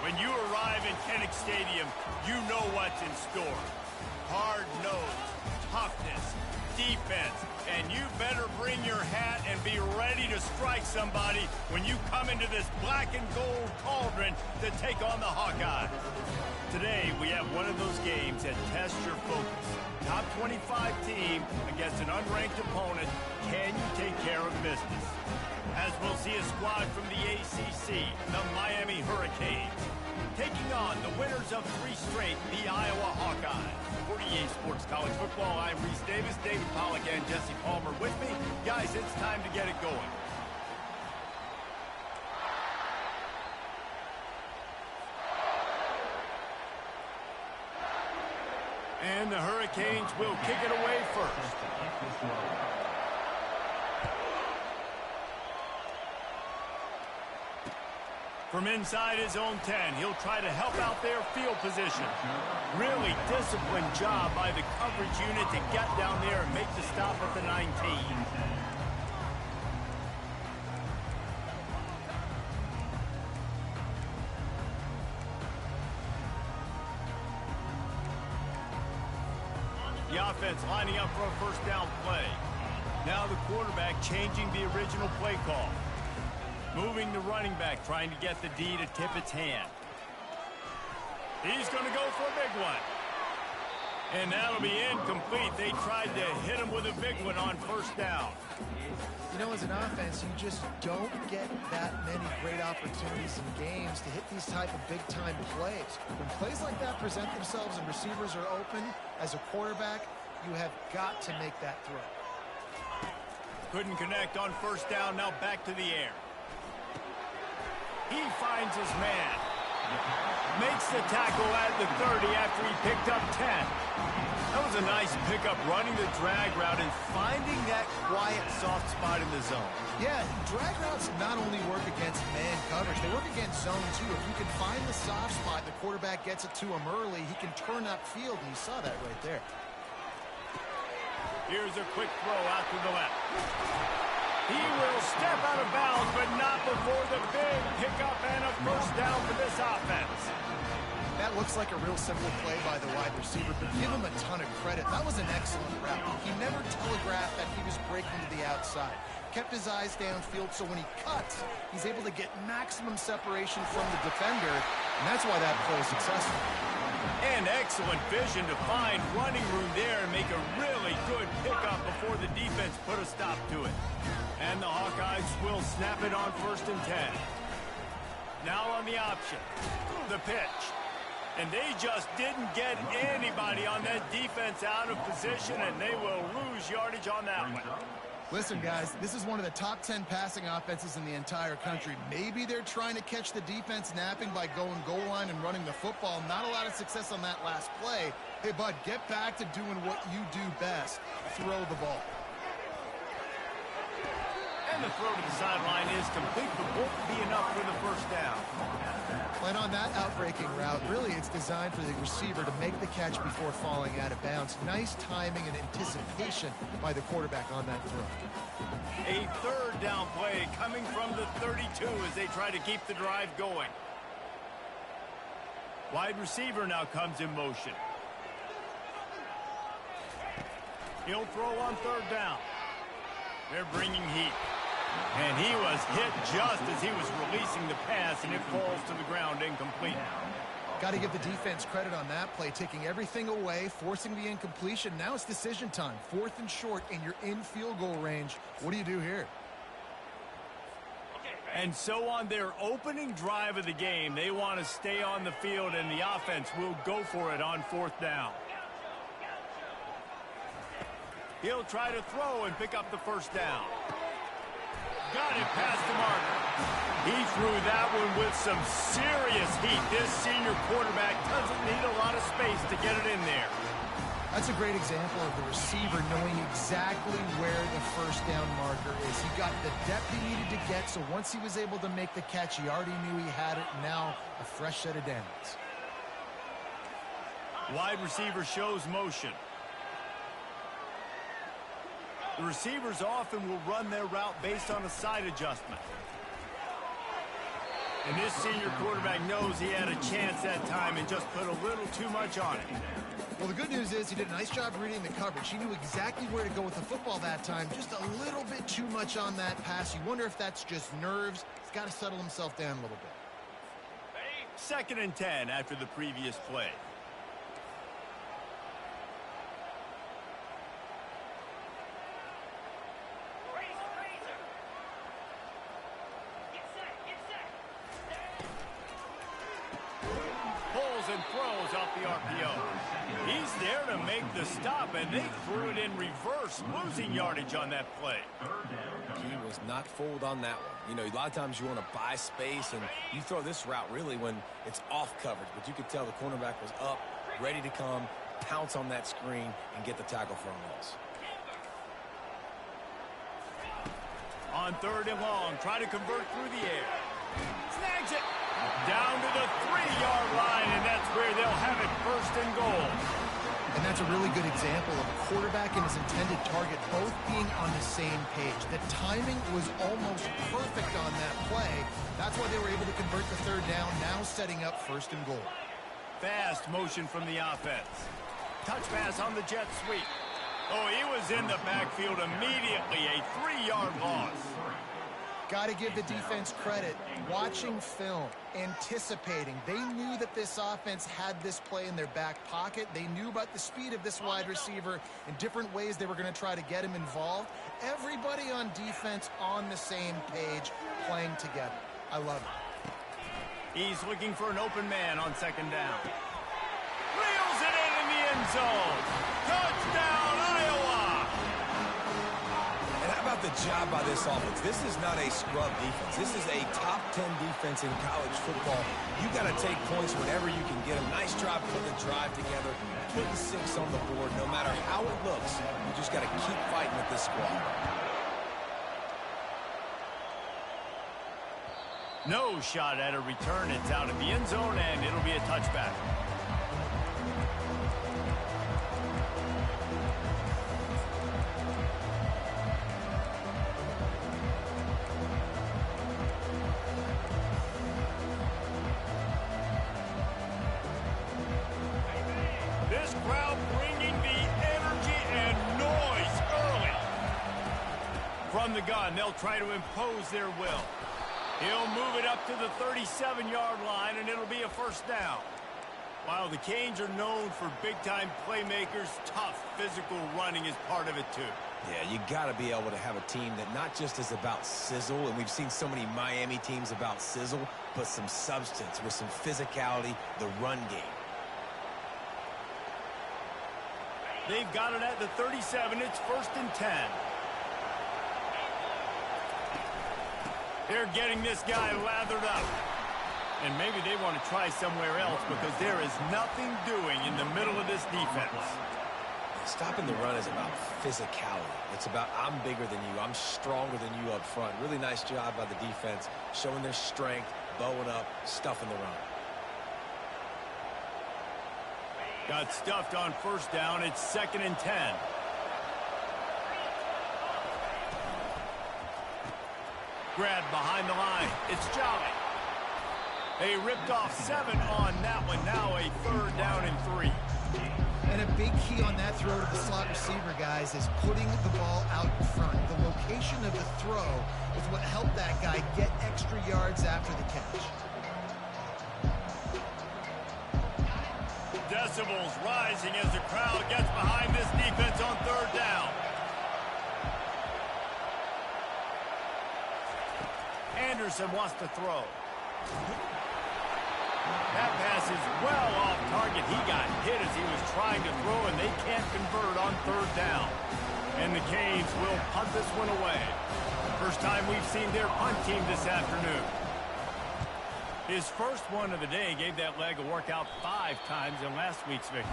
When you arrive in Kinnick Stadium, you know what's in store. Hard nose, toughness, defense, and you better bring your hat and be ready to strike somebody when you come into this black and gold cauldron to take on the Hawkeyes. Today, we have one of those games that tests your focus. Top 25 team against an unranked opponent. Can you take care of business? As we'll see a squad from the ACC, the Miami Hurricanes, taking on the winners of 3 straight, the Iowa Hawkeyes. For EA Sports College Football, I'm Reese Davis, David Pollack, and Jesse Palmer with me. Guys, it's time to get it going. And the Hurricanes will kick it away first. From inside his own 10, he'll try to help out their field position. Really disciplined job by the coverage unit to get down there and make the stop at the 19. The offense lining up for a first down play. Now the quarterback changing the original play call. Moving the running back, trying to get the D to tip its hand. He's going to go for a big one. And that'll be incomplete. They tried to hit him with a big one on first down. You know, as an offense, you just don't get that many great opportunities in games to hit these type of big-time plays. When plays like that present themselves and receivers are open, as a quarterback, you have got to make that throw. Couldn't connect on first down, now back to the air. He finds his man. Makes the tackle at the 30 after he picked up 10. That was a nice pickup, running the drag route and finding that quiet, soft spot in the zone. Yeah, drag routes not only work against man coverage, they work against zone too. If you can find the soft spot, the quarterback gets it to him early, he can turn upfield, and you saw that right there. Here's a quick throw out to the left. He will step out of bounds, but not before the big pickup and a first down for this offense. That looks like a real simple play by the wide receiver, but give him a ton of credit. That was an excellent route. He never telegraphed that he was breaking to the outside. Kept his eyes downfield, so when he cuts, he's able to get maximum separation from the defender, and that's why that play is successful. And excellent vision to find running room there and make a really good pickup before the defense put a stop to it. And the Hawkeyes will snap it on first and 10. Now on the option, the pitch. And they just didn't get anybody on that defense out of position, and they will lose yardage on that one. Listen, guys, this is one of the top 10 passing offenses in the entire country. Maybe they're trying to catch the defense napping by going goal line and running the football. Not a lot of success on that last play. Hey, bud, get back to doing what you do best. Throw the ball. And the throw to the sideline is complete, but won't be enough for the first down. And on that outbreaking route, really it's designed for the receiver to make the catch before falling out of bounds. Nice timing and anticipation by the quarterback on that throw. A third down play coming from the 32 as they try to keep the drive going. Wide receiver now comes in motion. He'll throw on third down. They're bringing heat. And he was hit just as he was releasing the pass, and it falls to the ground incomplete. Got to give the defense credit on that play, taking everything away, forcing the incompletion. Now it's decision time. 4th and short, and you're in field goal range. What do you do here? And so on their opening drive of the game, they want to stay on the field, and the offense will go for it on 4th down. He'll try to throw and pick up the first down. Got it past the marker. He threw that one with some serious heat. This senior quarterback doesn't need a lot of space to get it in there. That's a great example of the receiver knowing exactly where the first down marker is. He got the depth he needed to get, so once he was able to make the catch, he already knew he had it. Now a fresh set of downs. Wide receiver shows motion. The receivers often will run their route based on a side adjustment. And this senior quarterback knows he had a chance that time and just put a little too much on it. Well, the good news is he did a nice job reading the coverage. He knew exactly where to go with the football that time. Just a little bit too much on that pass. You wonder if that's just nerves. He's got to settle himself down a little bit. 2nd and 10 after the previous play. Pulls and throws off the RPO. He's there to make the stop, and they threw it in reverse, losing yardage on that play. He was not fooled on that one. You know, a lot of times you want to buy space, and you throw this route really when it's off coverage. But you could tell the cornerback was up, ready to come, pounce on that screen, and get the tackle for a loss. On 3rd and long, try to convert through the air. Snags it. Down to the 3-yard line, and that's where they'll have it 1st and goal. And that's a really good example of a quarterback and his intended target both being on the same page. The timing was almost perfect on that play. That's why they were able to convert the 3rd down, now setting up 1st and goal. Fast motion from the offense. Touch pass on the jet sweep. Oh, he was in the backfield immediately. A 3-yard loss. Got to give the defense credit. Watching film, anticipating. They knew that this offense had this play in their back pocket. They knew about the speed of this wide receiver and different ways they were going to try to get him involved. Everybody on defense on the same page, playing together. I love it. He's looking for an open man on 2nd down. Reels it in the end zone. Touchdown, Iowa! And how about the job by this offense? This is not a scrub defense. This is a top 10 defense in college football. You got to take points whenever you can get them. Nice job putting the drive together, putting 6 on the board. No matter how it looks, you just got to keep fighting with this squad. No shot at a return. It's out of the end zone, and it'll be a touchback. This crowd bringing the energy and noise early. From the gun, they'll try to impose their will. He'll move it up to the 37-yard line, and it'll be a 1st down. While the Canes are known for big-time playmakers, tough physical running is part of it, too. Yeah, you got to be able to have a team that not just is about sizzle, and we've seen so many Miami teams about sizzle, but some substance with some physicality, the run game. They've got it at the 37. It's 1st and 10. They're getting this guy lathered up. And maybe they want to try somewhere else because there is nothing doing in the middle of this defense. Stopping the run is about physicality. It's about I'm bigger than you. I'm stronger than you up front. Really nice job by the defense, showing their strength, bowing up, stuffing the run. Got stuffed on 1st down. It's 2nd and 10. Grab behind the line. It's Jolly. They ripped off 7 on that one. Now a 3rd down and 3. And a big key on that throw to the slot receiver, guys, is putting the ball out in front. The location of the throw is what helped that guy get extra yards after the catch. Decibels rising as the crowd gets behind this defense on 3rd down. Anderson wants to throw. That pass is well off target. He got hit as he was trying to throw, and they can't convert on 3rd down. And the Canes will punt this one away. First time we've seen their punt team this afternoon. His first one of the day gave that leg a workout 5 times in last week's victory.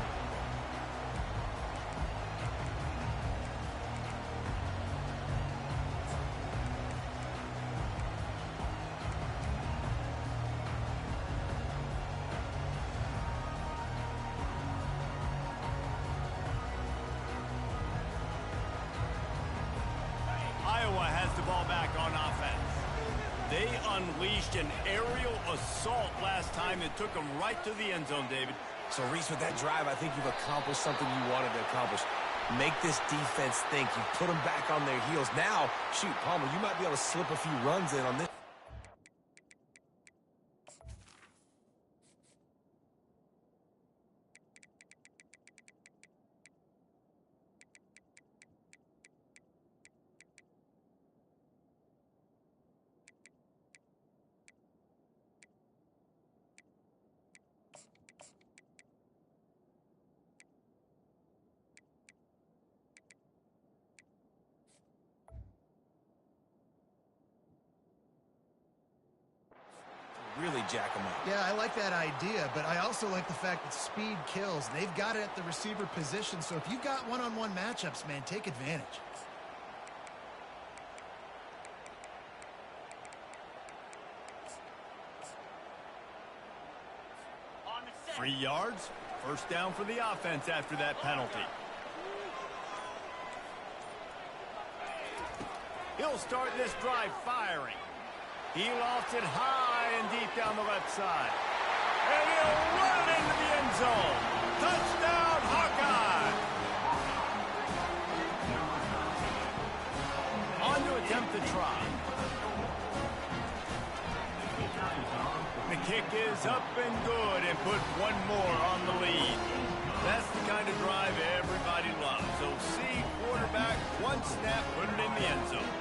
Iowa has the ball back on offense. They unleashed an aerial assault last time that took them right to the end zone, David. So, Reese, with that drive, I think you've accomplished something you wanted to accomplish. Make this defense think. You put them back on their heels. Now, shoot, Palmer, you might be able to slip a few runs in on this. Really jack them up. Yeah, I like that idea, but I also like the fact that speed kills. They've got it at the receiver position, so if you've got one-on-one matchups, man, take advantage. 3 yards, first down for the offense after that penalty. He'll start this drive firing. He lofts it high and deep down the left side. And he'll run into the end zone. Touchdown, Hawkeye! On to attempt the try. The kick is up and good and put one more on the lead. That's the kind of drive everybody loves. So see quarterback, one snap, put it in the end zone.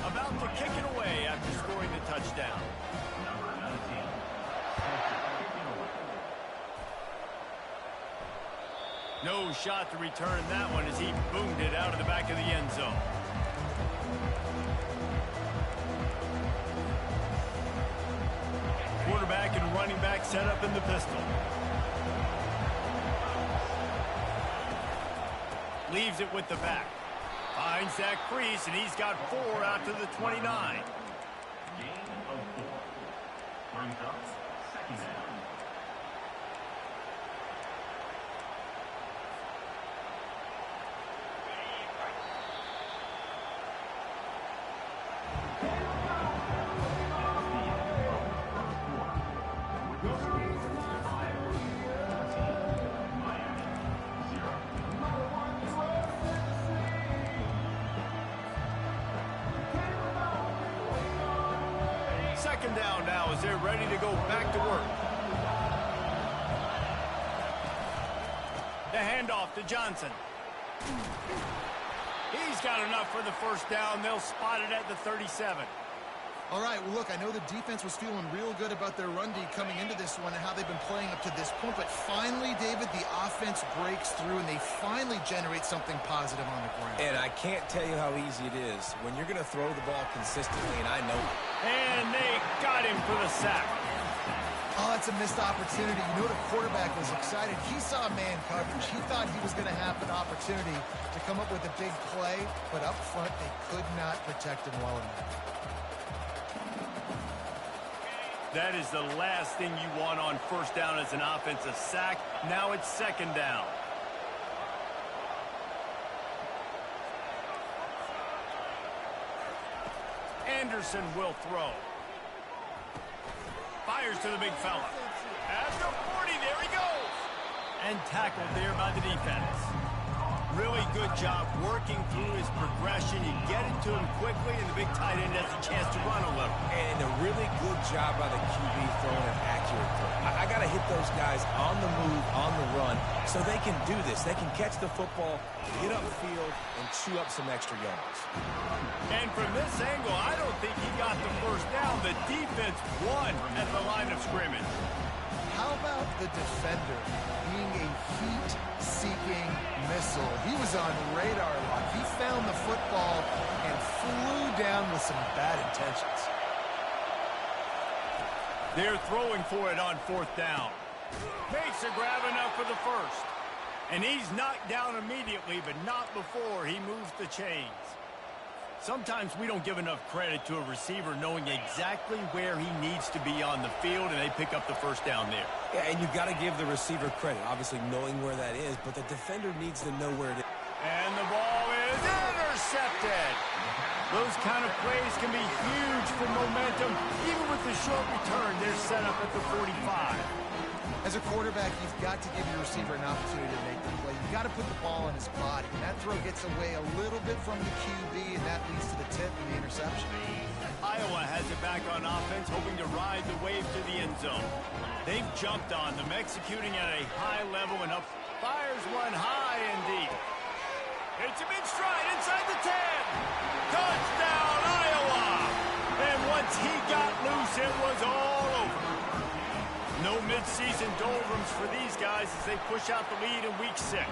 About to kick it away after scoring the touchdown. No shot to return that one as he boomed it out of the back of the end zone. Quarterback and running back set up in the pistol. Leaves it with the back. Finds that crease, and he's got 4 out to the 29. Gain of 4. Brings up second down. Second down now as they're ready to go back to work. The handoff to Johnson. He's got enough for the first down. They'll spot it at the 37. All right, well, look, I know the defense was feeling real good about their run D coming into this one and how they've been playing up to this point, but finally, David, the offense breaks through and they finally generate something positive on the ground. And I can't tell you how easy it is when you're going to throw the ball consistently, and I know it. And they got him for the sack. Oh, that's a missed opportunity. You know the quarterback was excited. He saw man coverage. He thought he was going to have an opportunity to come up with a big play, but up front, they could not protect him well enough. That is the last thing you want on first down as an offensive sack. Now it's second down. Anderson will throw. Fires to the big fella. At the 40, there he goes. And tackled there by the defense. Really good job working through his progression. You get it to him quickly, and the big tight end has a chance to run a little. And a really good job by the QB throwing an accurate throw. I got to hit those guys on the move, on the run, so they can do this. They can catch the football, get upfield, and chew up some extra yards. And from this angle, I don't think he got the first down. The defense won at the line of scrimmage. How about the defender being a heat-seeking missile? He was on radar lock. He found the football and flew down with some bad intentions. They're throwing for it on fourth down. Makes a grab enough for the first. And he's knocked down immediately, but not before he moves the chains. Sometimes we don't give enough credit to a receiver knowing exactly where he needs to be on the field, and they pick up the first down there. Yeah, and you've got to give the receiver credit, obviously knowing where that is, but the defender needs to know where it is. And the ball is intercepted. Those kind of plays can be huge for momentum. Even with the short return, they're set up at the 45. As a quarterback, you've got to give your receiver an opportunity to make the play. You've got to put the ball in his body. And that throw gets away a little bit from the QB, and that leads to the tip and the interception. Iowa has it back on offense, hoping to ride the wave to the end zone. They've jumped on them, executing at a high level, and up fires one high and deep. It's a big stride inside the 10. Touchdown, Iowa! And once he got loose, it was all over. No midseason doldrums for these guys as they push out the lead in Week 6.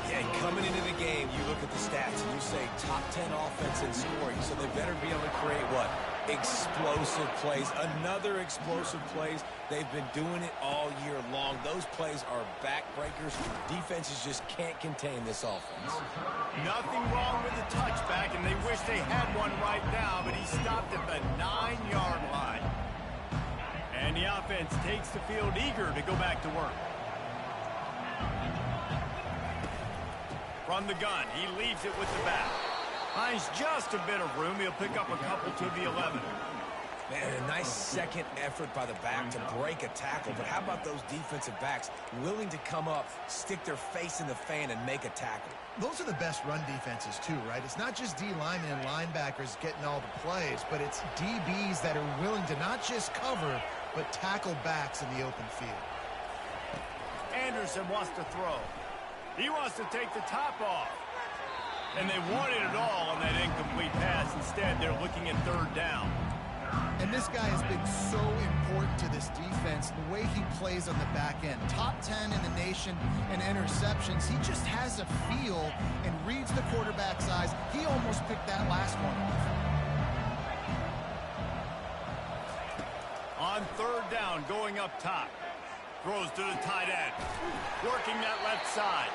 Yeah, coming into the game, you look at the stats and you say top 10 offense in scoring, so they better be able to create what? Explosive plays. Another explosive plays. They've been doing it all year long. Those plays are backbreakers. Defenses just can't contain this offense. Nothing wrong with the touchback, and they wish they had one right now, but he stopped at the 9-yard line. And the offense takes the field eager to go back to work. From the gun, he leaves it with the back. Finds just a bit of room. He'll pick up a couple to the 11. Man, a nice second effort by the back to break a tackle. But how about those defensive backs willing to come up, stick their face in the fan, and make a tackle? Those are the best run defenses, too, right? It's not just D linemen and linebackers getting all the plays, but it's DBs that are willing to not just cover, but tackle backs in the open field. Anderson wants to throw. He wants to take the top off. And they wanted it all on that incomplete pass. Instead, they're looking at third down. And this guy has been so important to this defense, the way he plays on the back end. Top 10 in the nation in interceptions. He just has a feel and reads the quarterback's eyes. He almost picked that last one off. On third down, going up top. Throws to the tight end. Working that left side.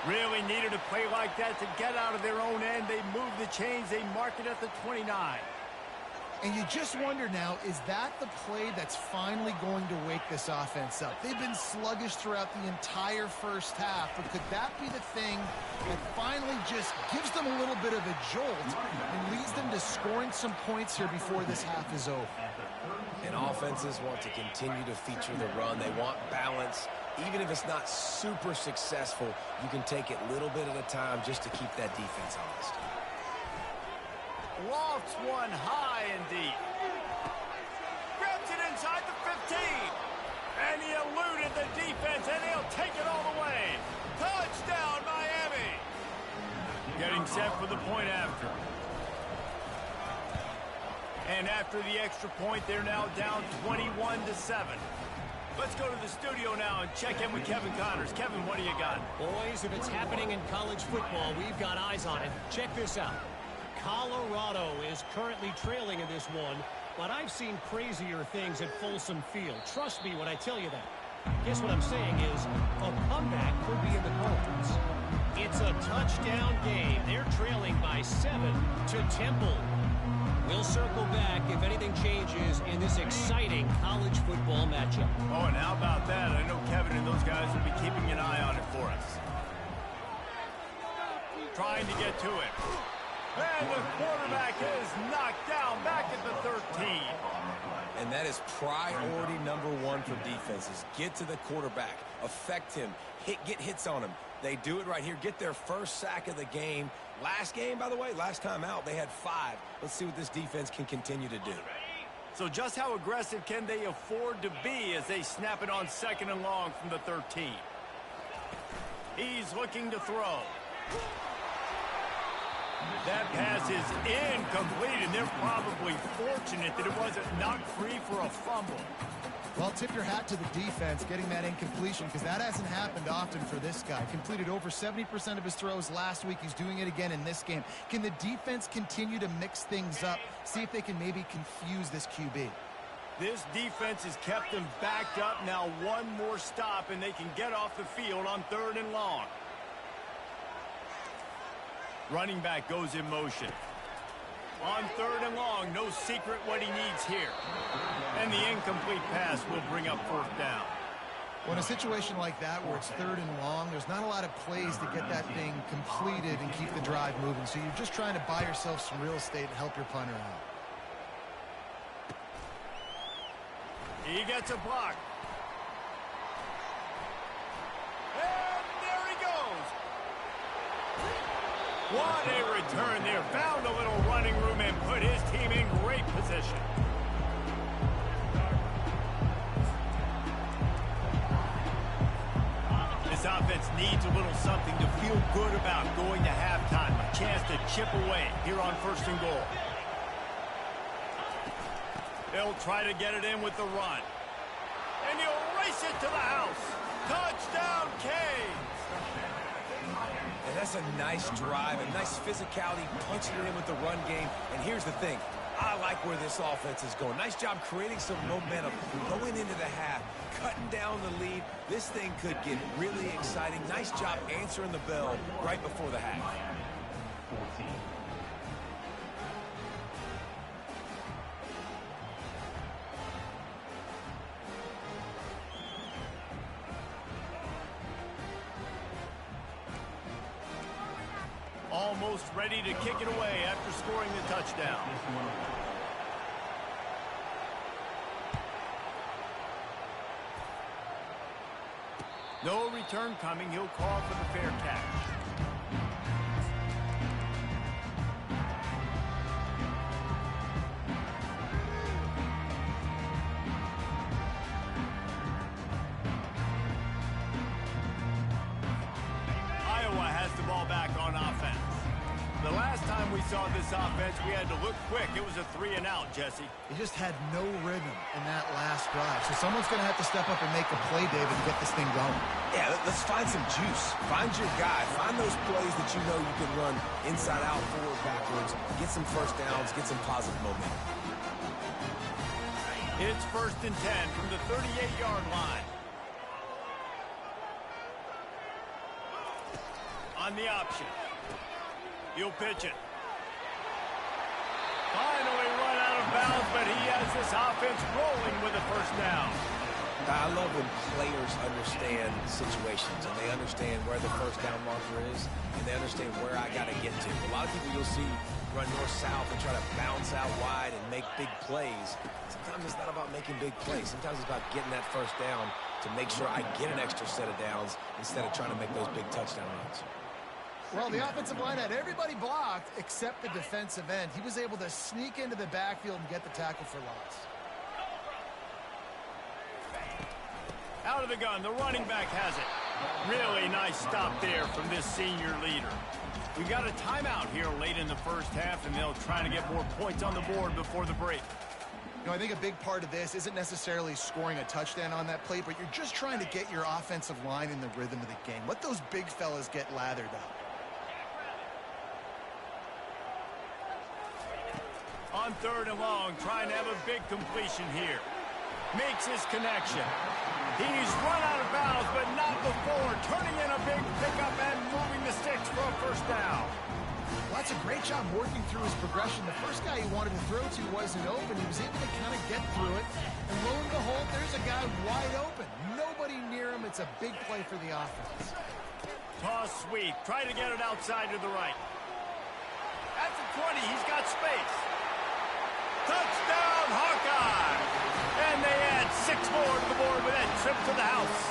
Really needed a play like that to get out of their own end. They move the chains. They mark it at the 29. And you just wonder now, is that the play that's finally going to wake this offense up? They've been sluggish throughout the entire first half, but could that be the thing that finally just gives them a little bit of a jolt and leads them to scoring some points here before this half is over? And offenses want to continue to feature the run. They want balance. Even if it's not super successful, you can take it little bit at a time just to keep that defense honest. Lofts one high and deep. Grabs it inside the 15. And he eluded the defense, and he'll take it all the way. Touchdown, Miami. Getting set for the point after. And after the extra point, they're now down 21-7. Let's go to the studio now and check in with Kevin Connors. Kevin, what do you got? Boys, if it's happening in college football, we've got eyes on it. Check this out. Colorado is currently trailing in this one, but I've seen crazier things at Folsom Field. Trust me when I tell you that. Guess what I'm saying is a comeback could be in the cards. It's a touchdown game. They're trailing by 7 to Temple. We'll circle back if anything changes in this exciting college football matchup. Oh, and how about that? I know Kevin and those guys will be keeping an eye on it for us. Trying to get to it. And the quarterback is knocked down back at the 13. And that is priority number one for defenses. Get to the quarterback. Affect him. Get hits on him. They do it right here. Get their first sack of the game. Last game, by the way, last time out, they had 5. Let's see what this defense can continue to do. So just how aggressive can they afford to be as they snap it on 2nd and long from the 13? He's looking to throw. That pass is incomplete, and they're probably fortunate that it wasn't knocked free for a fumble. Well, tip your hat to the defense getting that incompletion, because that hasn't happened often for this guy. Completed over 70% of his throws last week. He's doing it again in this game. Can the defense continue to mix things up, see if they can maybe confuse this QB? This defense has kept them backed up. Now one more stop, and they can get off the field on 3rd and long. Running back goes in motion. On 3rd and long, no secret what he needs here. And the incomplete pass will bring up 4th down. Well, in a situation like that where it's 3rd and long, there's not a lot of plays to get that thing completed and keep the drive moving. So you're just trying to buy yourself some real estate and help your punter out. He gets a block. And there he goes. What a return there. Found a little running room and put his team in great position. This offense needs a little something to feel good about going to halftime. A chance to chip away here on 1st and goal. They'll try to get it in with the run. And he'll race it to the house. Touchdown, Canes! And that's a nice drive, a nice physicality, punching it in with the run game. And here's the thing. I like where this offense is going. Nice job creating some momentum, going into the half, cutting down the lead. This thing could get really exciting. Nice job answering the bell right before the half. Almost ready to kick it away after scoring the touchdown. No return coming. He'll call for the fair catch. Iowa has the ball back on offense. The last time we saw this offense, we had to look quick. It was a 3-and-out, Jesse. He just had no rhythm in that last drive. So someone's going to have to step up and make a play, David, to get this thing going. Yeah, let's find some juice. Find your guy. Find those plays that you know you can run inside out, forward, backwards. Get some first downs. Get some positive momentum. It's 1st and 10 from the 38-yard line. On the option. He'll pitch it. Finally run out of bounds, but he has this offense rolling with a 1st down. I love when players understand situations and they understand where the 1st down marker is and they understand where I got to get to. A lot of people you'll see run north-south and try to bounce out wide and make big plays. Sometimes it's not about making big plays. Sometimes it's about getting that 1st down to make sure I get an extra set of downs instead of trying to make those big touchdown runs. Well, the offensive line had everybody blocked except the defensive end. He was able to sneak into the backfield and get the tackle for loss. Out of the gun, the running back has it. Really nice stop there from this senior leader. We got a timeout here late in the 1st half, and they'll try to get more points on the board before the break. You know, I think a big part of this isn't necessarily scoring a touchdown on that play, but you're just trying to get your offensive line in the rhythm of the game. Let those big fellas get lathered up. On 3rd and long, trying to have a big completion here. Makes his connection. He's run out of bounds, but not before. Turning in a big pickup and moving the sticks for a 1st down. Well, that's a great job working through his progression. The first guy he wanted to throw to wasn't open. He was able to kind of get through it. And lo and behold, there's a guy wide open. Nobody near him. It's a big play for the offense. Toss sweep. Try to get it outside to the right. At the 20, he's got space. Touchdown, Hawkeye! And they add 6 more to the board with that trip to the house.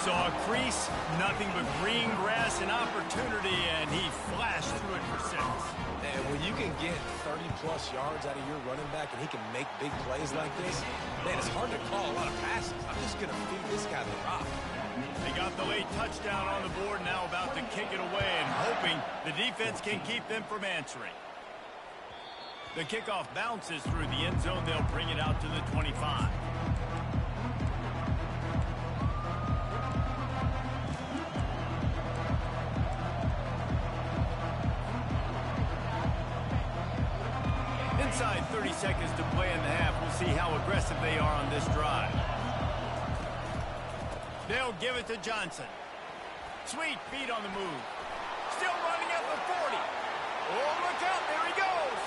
Saw a crease, nothing but green grass and opportunity, and he flashed through it for 6. And when you can get 30-plus yards out of your running back and he can make big plays like this, man, it's hard to call a lot of passes. I'm just going to feed this guy the rock. They got the late touchdown on the board, now about to kick it away and hoping the defense can keep them from answering. The kickoff bounces through the end zone. They'll bring it out to the 25. Inside 30 seconds to play in the half. We'll see how aggressive they are on this drive. They'll give it to Johnson. Sweet feet on the move. Still running at the 40. Oh, look out. There he goes.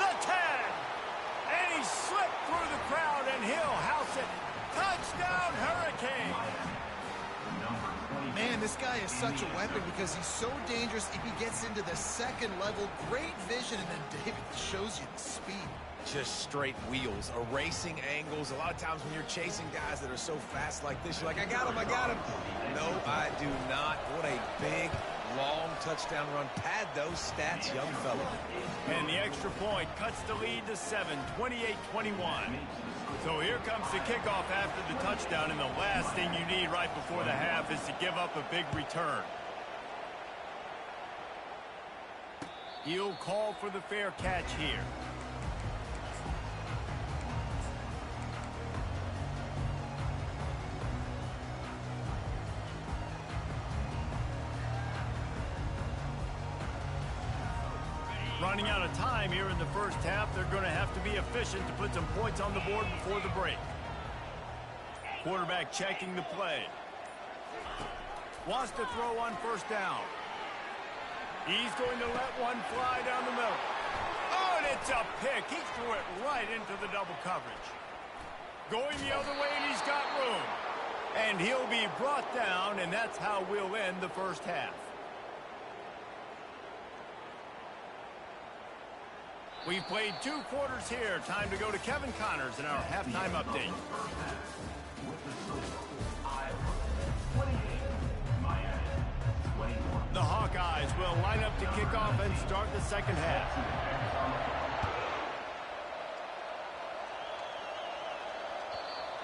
The 10. And he slipped through the crowd, and he'll house it. Touchdown. happen because he's so dangerous if he gets into the second level. Great vision, and then David shows you the speed. Just straight wheels, erasing angles. A lot of times when you're chasing guys that are so fast like this, you're like, I got him, I got him. No, I do not. What a big, long touchdown run. Pad those stats, young fella. And the extra point cuts the lead to 7, 28-21. So here comes the kickoff after the touchdown, and the last thing you need right before the half is to give up a big return. He'll call for the fair catch here. Running out of time here in the first half, they're going to have to be efficient to put some points on the board before the break. Quarterback checking the play. Wants to throw on first down. He's going to let one fly down the middle. Oh, and it's a pick. He threw it right into the double coverage. Going the other way, and he's got room. And he'll be brought down, and that's how we'll end the first half. We've played 2 quarters here. Time to go to Kevin Connors in our halftime update. The Hawkeyes will line up to kick off and start the second half.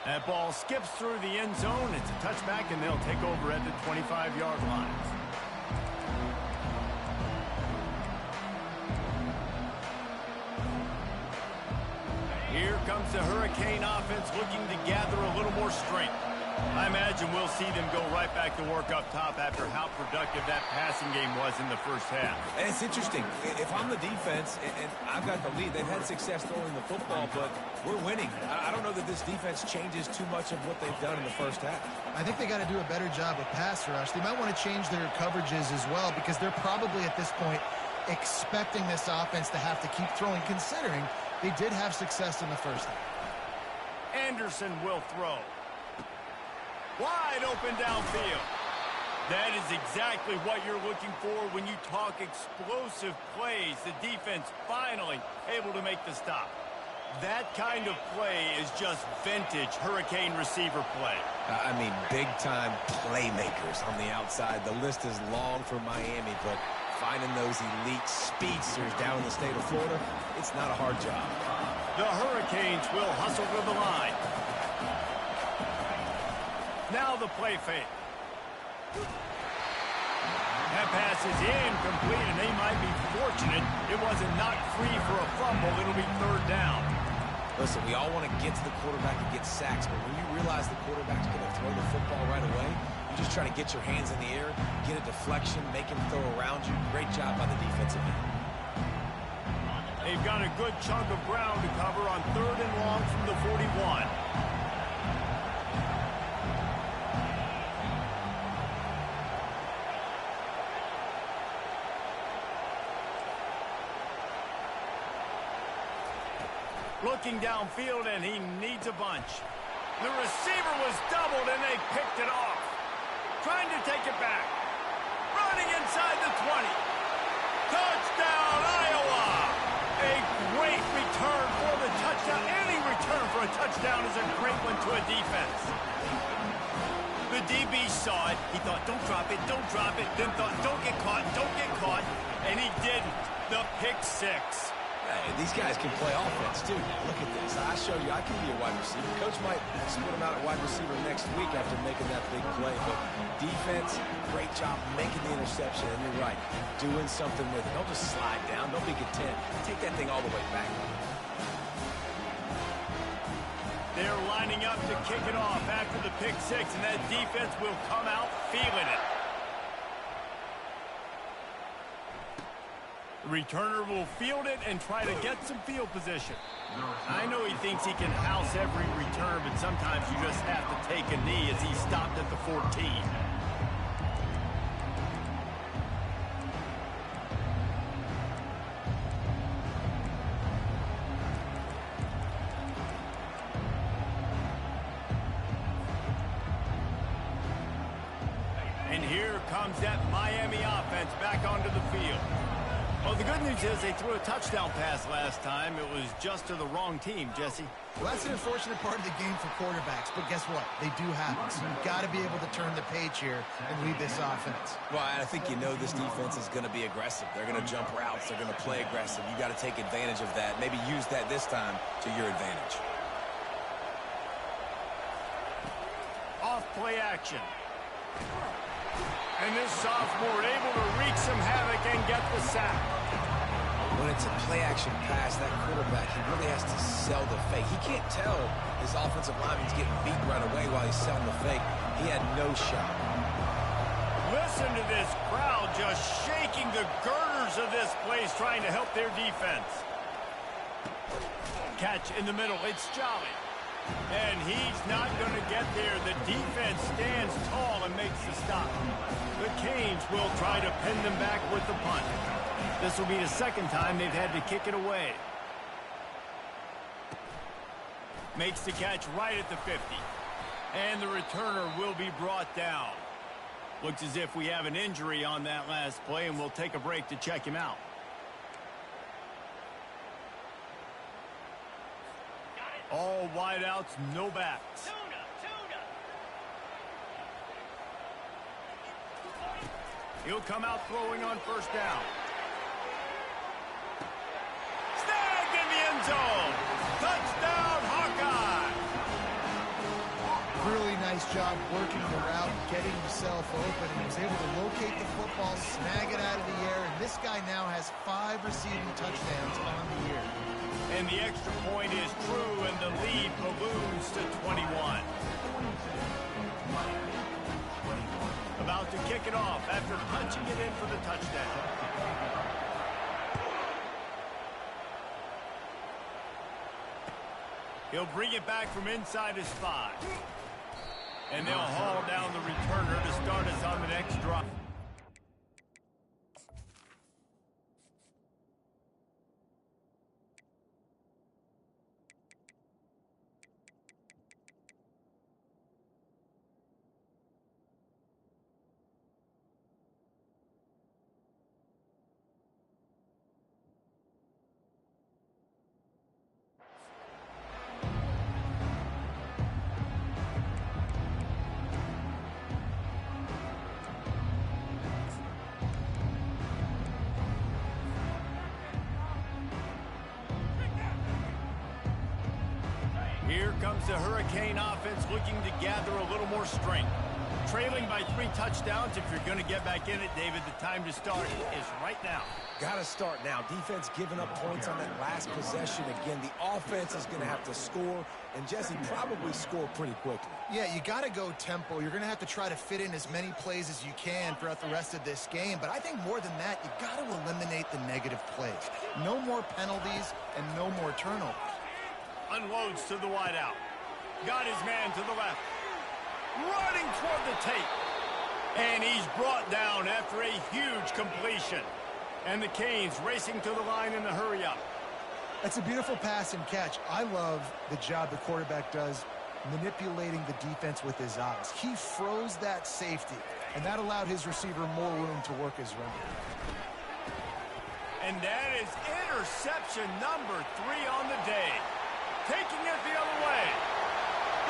That ball skips through the end zone. It's a touchback, and they'll take over at the 25-yard line. Here comes the Hurricane offense looking to gather a little more strength. I imagine we'll see them go right back to work up top after how productive that passing game was in the first half. And it's interesting. If I'm the defense and I've got the lead, they've had success throwing the football, but we're winning. I don't know that this defense changes too much of what they've done in the first half. I think they got to do a better job with pass rush. They might want to change their coverages as well because they're probably at this point expecting this offense to have to keep throwing, considering they did have success in the first half. Anderson will throw. Wide open downfield. That is exactly what you're looking for when you talk explosive plays. The defense finally able to make the stop. That kind of play is just vintage Hurricane receiver play. I mean, big-time playmakers on the outside. The list is long for Miami, but finding those elite speedsters down in the state of Florida, it's not a hard job. The Hurricanes will hustle to the line. Now the play fake. That pass is incomplete, and they might be fortunate it wasn't knocked free for a fumble. It'll be third down. Listen, we all want to get to the quarterback and get sacks, but when you realize the quarterback's going to throw the football right away, you just try to get your hands in the air, get a deflection, make him throw around you. Great job by the defensive end. They've got a good chunk of ground to cover on 3rd and long from the 41. Looking downfield, and he needs a bunch. The receiver was doubled, and they picked it off. Trying to take it back. Running inside the 20. Touchdown, Iowa! A great return for the touchdown. Any return for a touchdown is a great one to a defense. The DB saw it. He thought, don't drop it, don't drop it. Then thought, don't get caught, don't get caught. And he didn't. The pick six. Hey, these guys can play offense, too. Look at this. I showed you I can be a wide receiver. Coach might split him out at wide receiver next week after making that big play. But defense, great job making the interception. And you're right, doing something with it. Don't just slide down. Don't be content. Take that thing all the way back. They're lining up to kick it off after the pick six, and that defense will come out feeling it. The returner will field it and try to get some field position. I know he thinks he can house every return, but sometimes you just have to take a knee as he stopped at the 14. And here comes that Miami offense back onto the field. Well, the good news is they threw a touchdown pass last time. It was just to the wrong team, Jesse. Well, that's an unfortunate part of the game for quarterbacks, but guess what? They do happen, so you've got to be able to turn the page here and lead this offense. Well, I think you know this defense is going to be aggressive. They're going to jump routes. They're going to play aggressive. You got to take advantage of that. Maybe use that this time to your advantage. Off play action. And this sophomore able to wreak some havoc and get the sack. When it's a play-action pass, that quarterback, he really has to sell the fake. He can't tell his offensive lineman's getting beat right away while he's selling the fake. He had no shot. Listen to this crowd just shaking the girders of this place, trying to help their defense. Catch in the middle. It's Jolly. And he's not going to get there. The defense stands tall and makes the stop. The Canes will try to pin them back with the punt. This will be the second time they've had to kick it away. Makes the catch right at the 50. And the returner will be brought down. Looks as if we have an injury on that last play, and we'll take a break to check him out. All wideouts, no backs. He'll come out throwing on first down. Snagged in the end zone. Touchdown, Hawkeye. Really nice job working the route, getting himself open, and he was able to locate the football, snag it out of the air, and this guy now has 5 receiving touchdowns on the year. And the extra point is true, and the lead balloons to 21. About to kick it off after punching it in for the touchdown. He'll bring it back from inside his 5. And they'll haul down the returner to start us on the next drive. Here comes the Hurricane offense looking to gather a little more strength. Trailing by 3 touchdowns, if you're going to get back in it, David, the time to start is right now. Got to start now. Defense giving up points on that last possession. Again, the offense is going to have to score, and Jesse probably score pretty quickly. Yeah, you got to go tempo. You're going to have to try to fit in as many plays as you can throughout the rest of this game. But I think more than that, you got to eliminate the negative plays. No more penalties and no more turnovers. Unloads to the wideout. Got his man to the left. Running toward the tape. And he's brought down after a huge completion. And the Canes racing to the line in the hurry-up. That's a beautiful pass and catch. I love the job the quarterback does manipulating the defense with his eyes. He froze that safety, and that allowed his receiver more room to work his run. And that is interception number 3 on the day. Taking it the other way.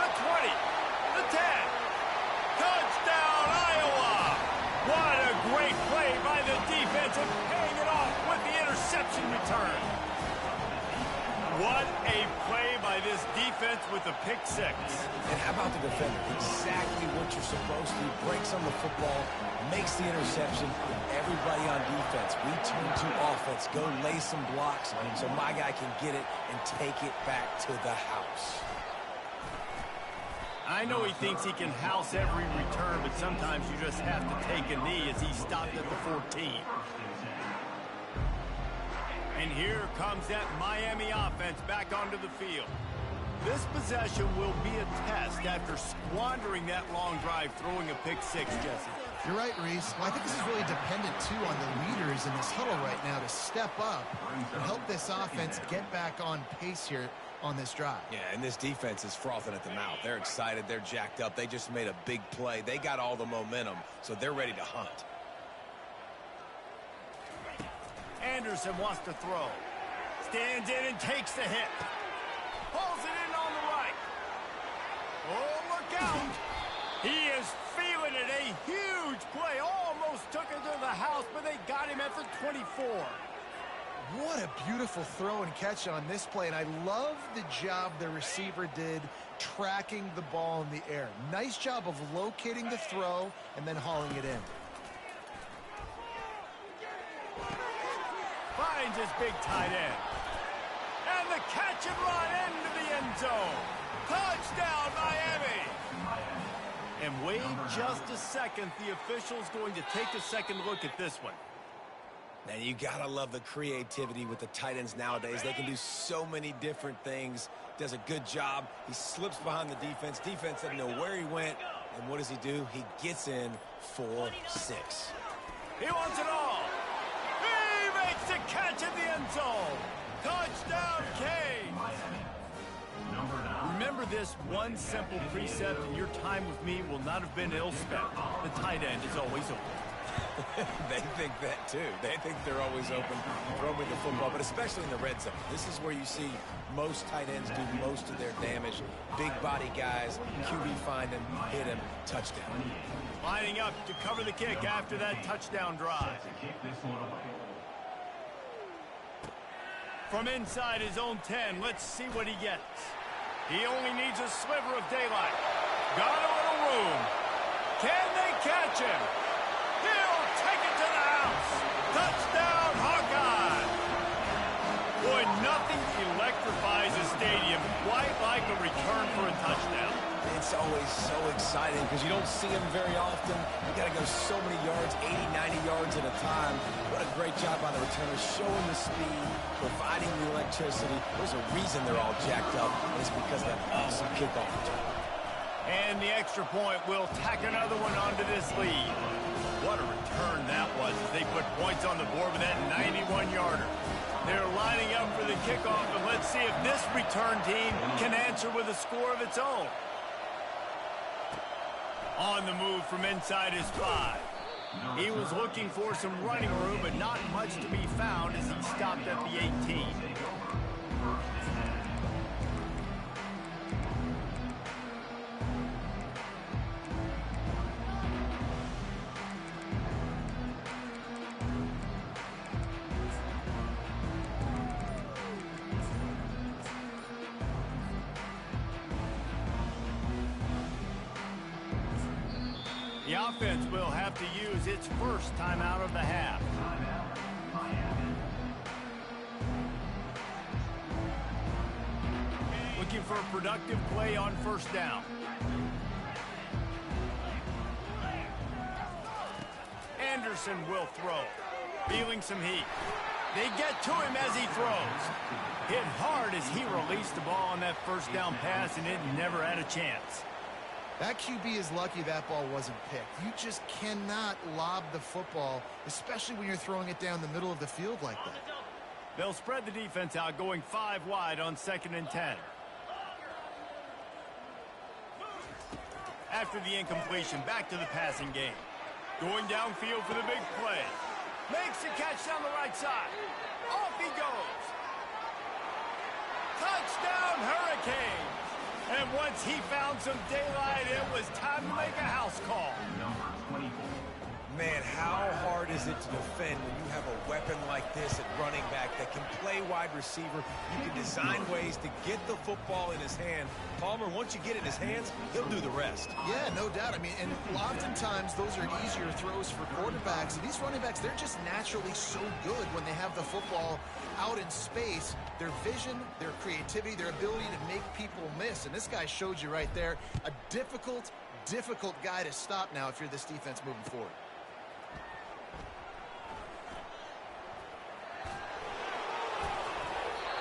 The 20. The 10. Touchdown, Iowa! What a great play by the defense and paying it off with the interception return. What a play by this defense with the pick 6. And how about the defender? Exactly what you're supposed to do. Breaks on the football, makes the interception. Everybody on defense, we turn to offense. Go lay some blocks so my guy can get it and take it back to the house. I know he thinks he can house every return, but sometimes you just have to take a knee as he stopped at the 14. And here comes that Miami offense back onto the field. This possession will be a test after squandering that long drive, throwing a pick 6, Jesse. You're right, Reese. Well, I think this is really dependent, too, on the leaders in this huddle right now to step up and help this offense get back on pace here on this drive. Yeah, and this defense is frothing at the mouth. They're excited. They're jacked up. They just made a big play. They got all the momentum, so they're ready to hunt. Anderson wants to throw. Stands in and takes the hit. Pulls it in on the right. Oh, look out. He is feeling it. A huge play. Almost took it to the house, but they got him at the 24. What a beautiful throw and catch on this play, and I love the job the receiver did tracking the ball in the air. Nice job of locating the throw and then hauling it in. Finds his big tight end. And the catch and run into the end zone. Touchdown, Miami! And wait just a second. The official's going to take a second look at this one. Man, you gotta love the creativity with the tight ends nowadays. They can do so many different things. Does a good job. He slips behind the defense. Defense doesn't know where he went. And what does he do? He gets in for 6. He wants it all. He makes the catch in the end zone. Touchdown, Kane. Remember this one simple precept, and your time with me will not have been ill spent. The tight end is always open. They think that too. They think they're always open, throwing the football, but especially in the red zone. This is where you see most tight ends do most of their damage. Big body guys, QB find him, hit him, touchdown. Lining up to cover the kick after that touchdown drive. From inside his own 10, let's see what he gets. He only needs a sliver of daylight. Got a little room. Can they catch him? He'll take it to the house. Touchdown, Hawkeye. Boy, nothing electrifies a stadium quite like a return for a touchdown. It's always so exciting because you don't see them very often. You got to go so many yards, 80, 90 yards at a time. What a great job by the returner, showing the speed, providing the electricity. There's a reason they're all jacked up, and it's because of that awesome kickoff return. And the extra point will tack another one onto this lead. What a return that was as they put points on the board with that 91-yarder. They're lining up for the kickoff, and let's see if this return team can answer with a score of its own. On the move from inside his 5. He was looking for some running room, but not much to be found as he stopped at the 18. The offense will have to use its first timeout of the half. Looking for a productive play on first down. Anderson will throw. Feeling some heat. They get to him as he throws. Hit hard as he released the ball on that first down pass, and it never had a chance. That QB is lucky that ball wasn't picked. You just cannot lob the football, especially when you're throwing it down the middle of the field like that. They'll spread the defense out, going 5 wide on 2nd and 10. After the incompletion, back to the passing game. Going downfield for the big play. Makes the catch down the right side. Off he goes. Touchdown, Hurricane. And once he found some daylight, it was time to make a house call. Man, how hard is it to defend when you have a weapon like this at running back that can play wide receiver? You can design ways to get the football in his hand. Palmer, once you get it in his hands, he'll do the rest. Yeah, no doubt. I mean, and oftentimes those are easier throws for quarterbacks. And these running backs, they're just naturally so good when they have the football out in space. Their vision, their creativity, their ability to make people miss. And this guy showed you right there, a difficult guy to stop now if you're this defense moving forward.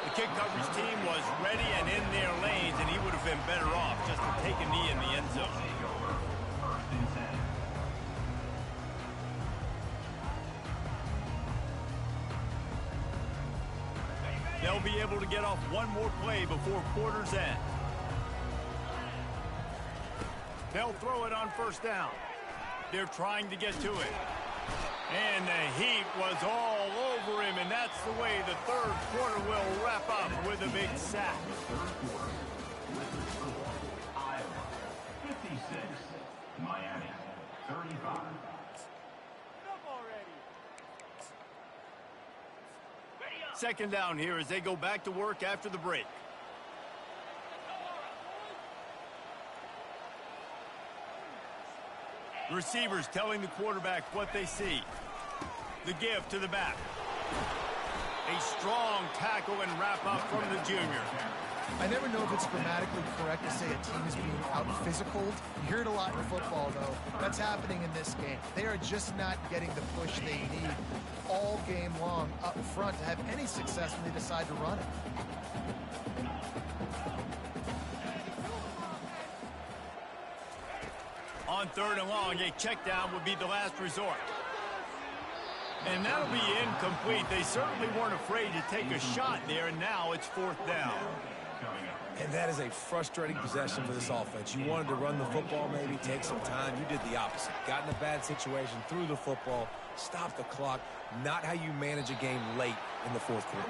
The kick coverage team was ready and in their lanes, and he would have been better off just to take a knee in the end zone. They'll be able to get off one more play before quarter's end. They'll throw it on first down. They're trying to get to it. And the heat was all over him, and that that's the way the third quarter will wrap up with a big sack. Iowa, 56. Miami, 35. Second down here as they go back to work after the break. Receivers telling the quarterback what they see. The give to the back. A strong tackle and wrap up from the junior. I never know if it's grammatically correct to say a team is being out-physicaled. You hear it a lot in football, though. That's happening in this game. They are just not getting the push they need all game long up front to have any success when they decide to run it. On third and long, a check down would be the last resort. And that'll be incomplete. They certainly weren't afraid to take a shot there, and now it's fourth down. And that is a frustrating possession for this offense. You wanted to run the football, maybe take some time. You did the opposite. Got in a bad situation, threw the football, stopped the clock. Not how you manage a game late in the fourth quarter.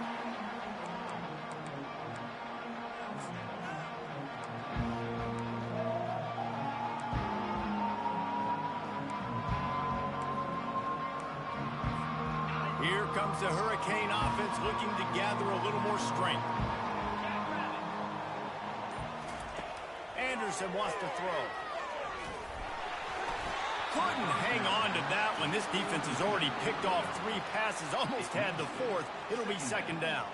Here comes the Hurricane offense looking to gather a little more strength. Anderson wants to throw. Couldn't hang on to that one. This defense has already picked off 3 passes, almost had the 4th. It'll be second down.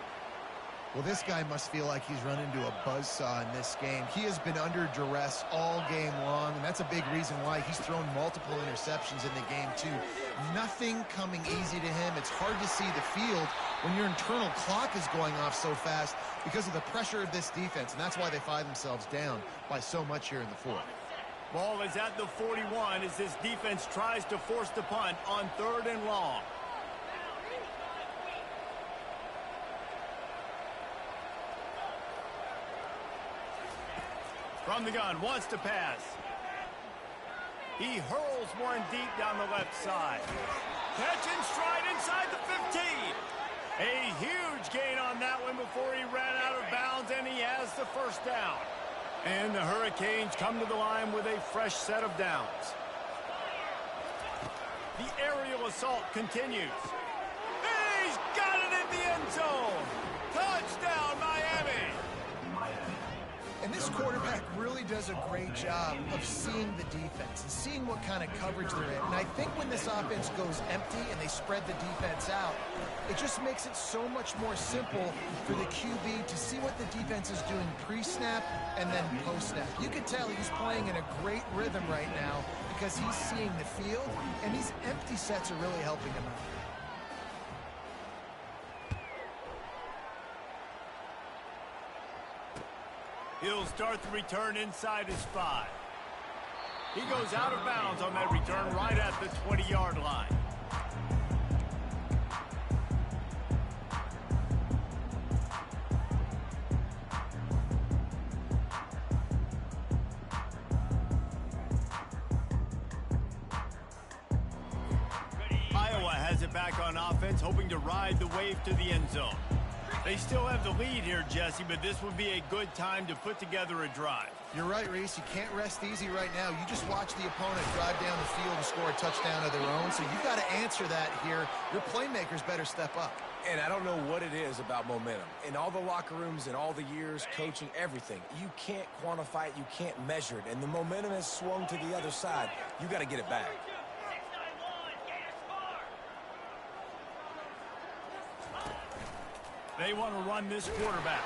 Well, this guy must feel like he's run into a buzzsaw in this game. He has been under duress all game long, and that's a big reason why he's thrown multiple interceptions in the game, too. Nothing coming easy to him. It's hard to see the field when your internal clock is going off so fast because of the pressure of this defense, and that's why they find themselves down by so much here in the fourth. Ball is at the 41 as this defense tries to force the punt on third and long. From the gun, wants to pass. He hurls one deep down the left side. Catch and stride inside the 15. A huge gain on that one before he ran out of bounds, and he has the first down. And the Hurricanes come to the line with a fresh set of downs. The aerial assault continues. He's got it in the end zone. Touchdown, Miami. And this quarterback really does a great job of seeing the defense and seeing what kind of coverage they're in. And I think when this offense goes empty and they spread the defense out, it just makes it so much more simple for the QB to see what the defense is doing pre-snap and then post-snap. You can tell he's playing in a great rhythm right now because he's seeing the field, and these empty sets are really helping him out. He'll start the return inside his 5. He goes out of bounds on that return right at the 20-yard line. Iowa has it back on offense, hoping to ride the wave to the end zone. They still have the lead here, Jesse, but this would be a good time to put together a drive. You're right, Reese. You can't rest easy right now. You just watch the opponent drive down the field and score a touchdown of their own, so you've got to answer that here. Your playmakers better step up. And I don't know what it is about momentum. In all the locker rooms, in all the years, coaching, everything, you can't quantify it, you can't measure it. And the momentum has swung to the other side. You got to get it back. They want to run this quarterback.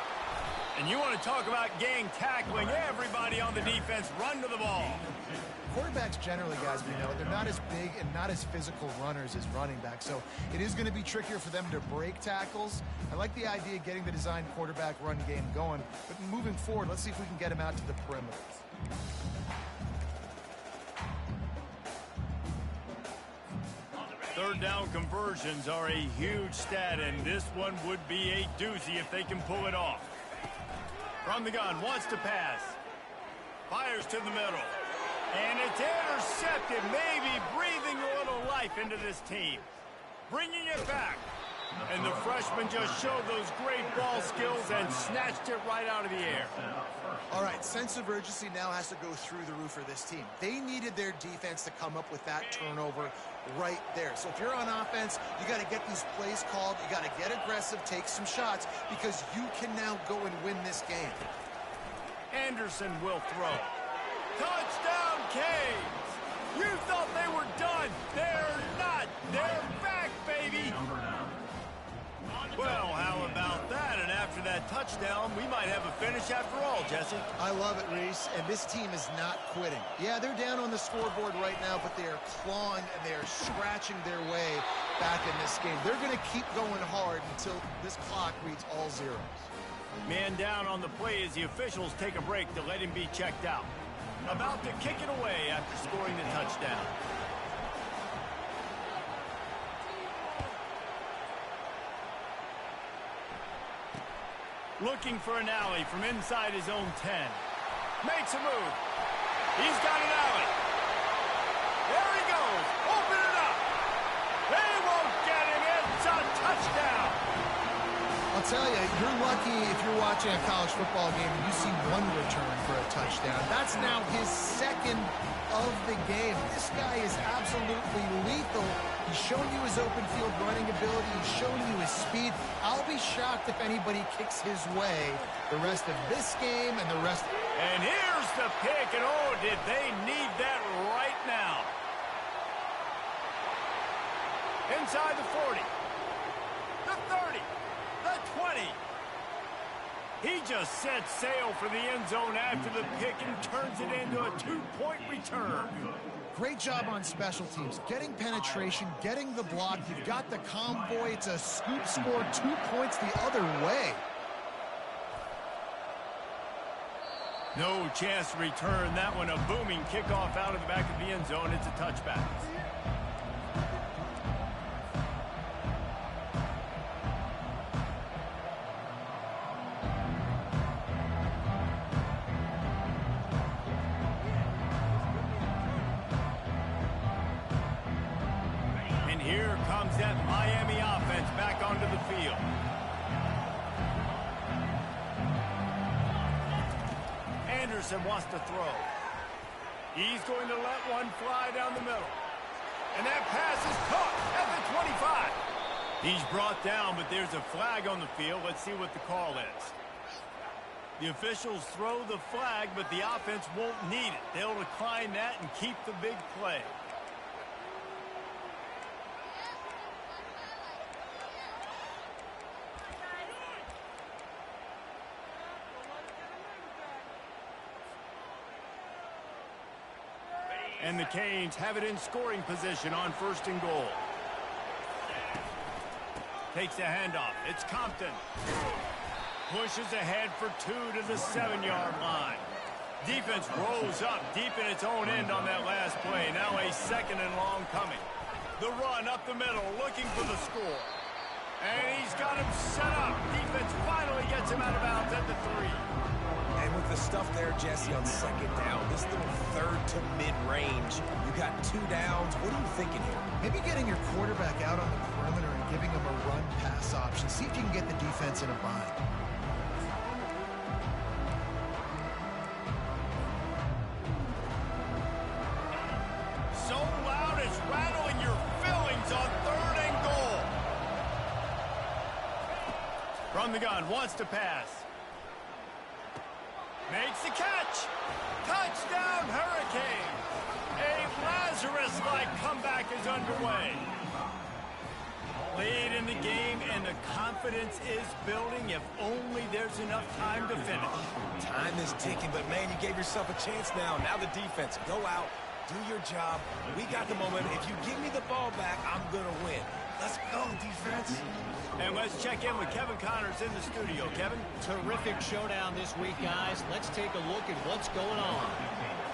And you want to talk about gang tackling. Everybody on the defense run to the ball. Quarterbacks generally, guys, we know, they're not as big and not as physical runners as running backs, so it is going to be trickier for them to break tackles. I like the idea of getting the design quarterback run game going, but moving forward, let's see if we can get him out to the perimeter. Third down conversions are a huge stat, and this one would be a doozy if they can pull it off. From the gun, wants to pass. Fires to the middle. And it's intercepted, maybe breathing a little life into this team. Bringing it back. And the freshman just showed those great ball skills and snatched it right out of the air. All right, sense of urgency now has to go through the roof for this team. They needed their defense to come up with that turnover right there. So if you're on offense, you got to get these plays called. You got to get aggressive, take some shots, because you can now go and win this game. Anderson will throw. Touchdown, Canes! You thought they were done. They're not. They're back, baby. Well, how about that? And after that touchdown, we might have a finish after all, Jesse. I love it, Reese, and this team is not quitting. Yeah, they're down on the scoreboard right now, but they are clawing and they are scratching their way back in this game. They're going to keep going hard until this clock reads all zeros. Man down on the play as the officials take a break to let him be checked out. About to kick it away after scoring the touchdown. Looking for an alley from inside his own 10. Makes a move. He's got an alley. There he goes. Open it up. They won't get him. It's a touchdown. I'll tell you, you're lucky if you're watching a college football game and you see one return for a touchdown. That's now his second of the game. This guy is absolutely lethal. He's shown you his open field running ability. He's shown you his speed. I'll be shocked if anybody kicks his way the rest of this game and the rest. And here's the pick, and oh, did they need that right now. Inside the 40, the 30, the 20. He just set sail for the end zone after the pick and turns it into a 2-point return. Great job on special teams. Getting penetration, getting the block. You've got the convoy. It's a scoop score, 2 points the other way. No chance to return that one. A booming kickoff out of the back of the end zone. It's a touchback. And here comes that Miami offense back onto the field. Anderson wants to throw. He's going to let one fly down the middle. And that pass is caught at the 25. He's brought down, but there's a flag on the field. Let's see what the call is. The officials throw the flag, but the offense won't need it. They'll decline that and keep the big play. And the Canes have it in scoring position on 1st and goal. Takes the handoff. It's Compton. Pushes ahead for 2 to the 7-yard line. Defense rolls up deep in its own end on that last play. Now a 2nd and long coming. The run up the middle, looking for the score. And he's got him set up. Defense finally gets him out of bounds at the 3. And with the stuff there, Jesse, on 2nd down, this little 3rd to mid-range, you got 2 downs. What are you thinking here? Maybe getting your quarterback out on the perimeter and giving him a run-pass option. See if you can get the defense in a bind. So loud it's rattling your fillings on 3rd and goal. From the gun, wants to pass. Makes the catch. Touchdown, Hurricane. A Lazarus-like comeback is underway. Late in the game, and the confidence is building. If only there's enough time to finish. Time is ticking, but, man, you gave yourself a chance now. Now the defense, go out, do your job. We got the moment. If you give me the ball back, I'm going to win. Let's go, defense. And let's check in with Kevin Connors in the studio. Kevin? Terrific showdown this week, guys. Let's take a look at what's going on.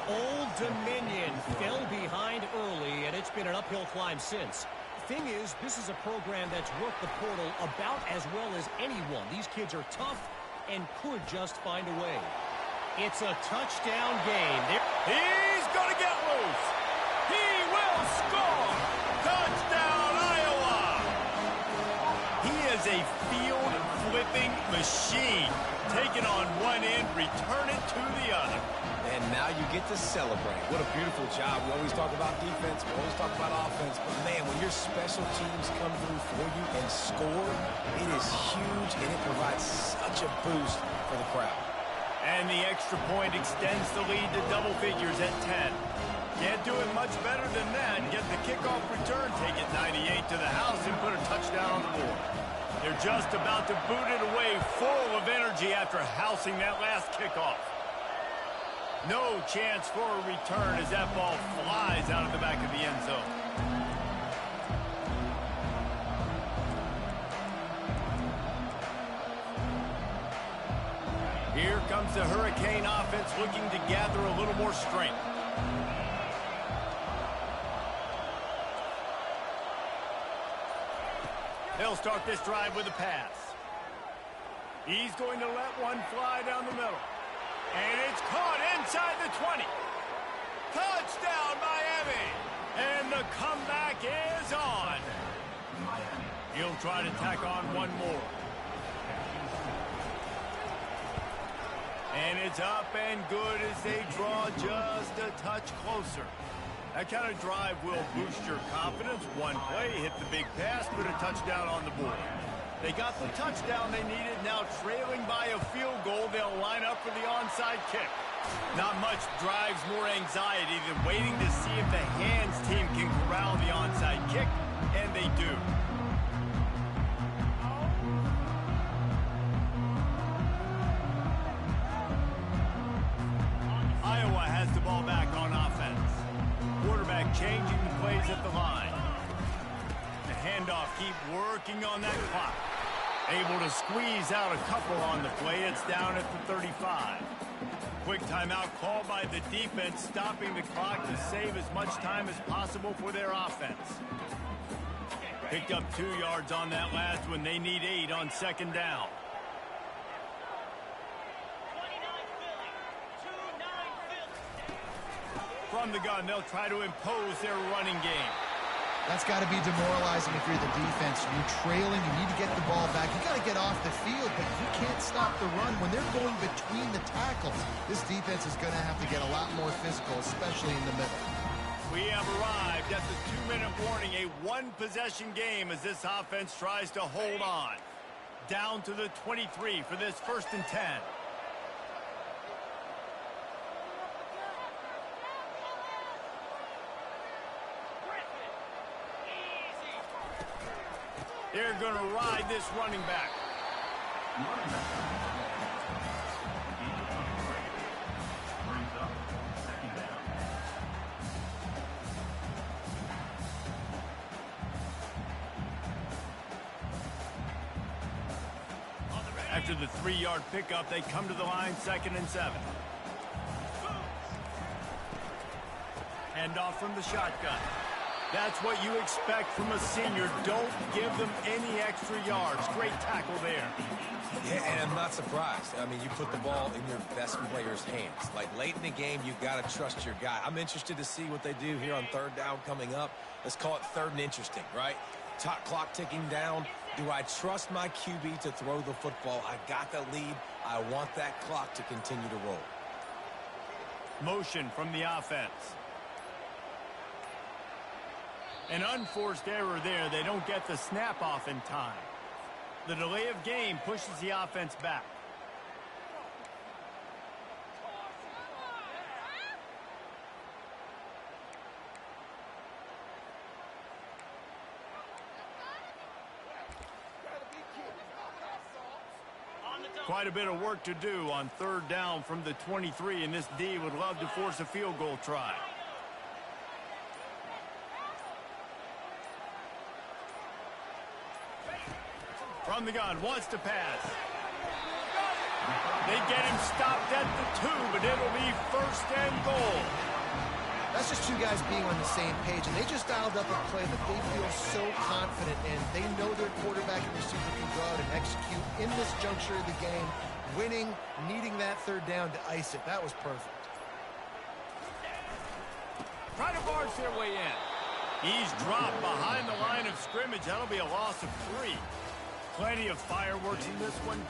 Old Dominion fell behind early, and it's been an uphill climb since. Thing is, this is a program that's worked the portal about as well as anyone. These kids are tough and could just find a way. It's a touchdown game. He's going to get loose. He will score. Touchdown, Iowa. He is a field-flipping machine. Take it on one end, return it to the other. And now you get to celebrate. What a beautiful job. We always talk about defense, we always talk about offense, but man, when your special teams come through for you and score, it is huge, and it provides such a boost for the crowd. And the extra point extends the lead to double figures at 10. Can't do it much better than that. Get the kickoff return, take it 98 to the house, and put a touchdown on the board. They're just about to boot it away, full of energy after housing that last kickoff. No chance for a return as that ball flies out of the back of the end zone. Here comes the Hurricane offense looking to gather a little more strength. They'll start this drive with a pass. He's going to let one fly down the middle. And it's caught inside the 20. Touchdown, Miami. And the comeback is on. He'll try to tack on one more. And it's up and good as they draw just a touch closer. That kind of drive will boost your confidence. One play, hit the big pass, put a touchdown on the board. They got the touchdown they needed. Now trailing by a field goal, they'll line up for the onside kick. Not much drives more anxiety than waiting to see if the hands team can corral the onside kick, and they do. Iowa has the ball back on offense. Quarterback changing the plays at the line. The handoff, keep working on that clock. Able to squeeze out a couple on the play. It's down at the 35. Quick timeout called by the defense, stopping the clock to save as much time as possible for their offense. Picked up 2 yards on that last one. They need 8 on second down. From the gun, they'll try to impose their running game. That's got to be demoralizing if you're the defense. You're trailing, you need to get the ball back. You got to get off the field, but you can't stop the run. When they're going between the tackles, this defense is going to have to get a lot more physical, especially in the middle. We have arrived at the 2-minute warning, a one-possession game as this offense tries to hold on. Down to the 23 for this 1st and 10. They're going to ride this running back. After the 3-yard pickup, they come to the line, 2nd and 7. Handoff from the shotgun. That's what you expect from a senior. Don't give them any extra yards. Great tackle there. Yeah, and I'm not surprised. I mean, you put the ball in your best player's hands. Like, late in the game, you've got to trust your guy. I'm interested to see what they do here on 3rd down coming up. Let's call it 3rd and interesting, right? Top clock ticking down. Do I trust my QB to throw the football? I got the lead. I want that clock to continue to roll. Motion from the offense. An unforced error there. They don't get the snap off in time. The delay of game pushes the offense back. Quite a bit of work to do on 3rd down from the 23, and this D would love to force a field goal try. From the gun, wants to pass. They get him stopped at the 2, but it'll be 1st and goal. That's just two guys being on the same page, and they just dialed up a play that they feel so confident in. They know their quarterback and receiver can go out and execute in this juncture of the game, winning, needing that 3rd down to ice it. That was perfect. Try to barge their way in. He's dropped behind the line of scrimmage. That'll be a loss of 3. Plenty of fireworks in this one.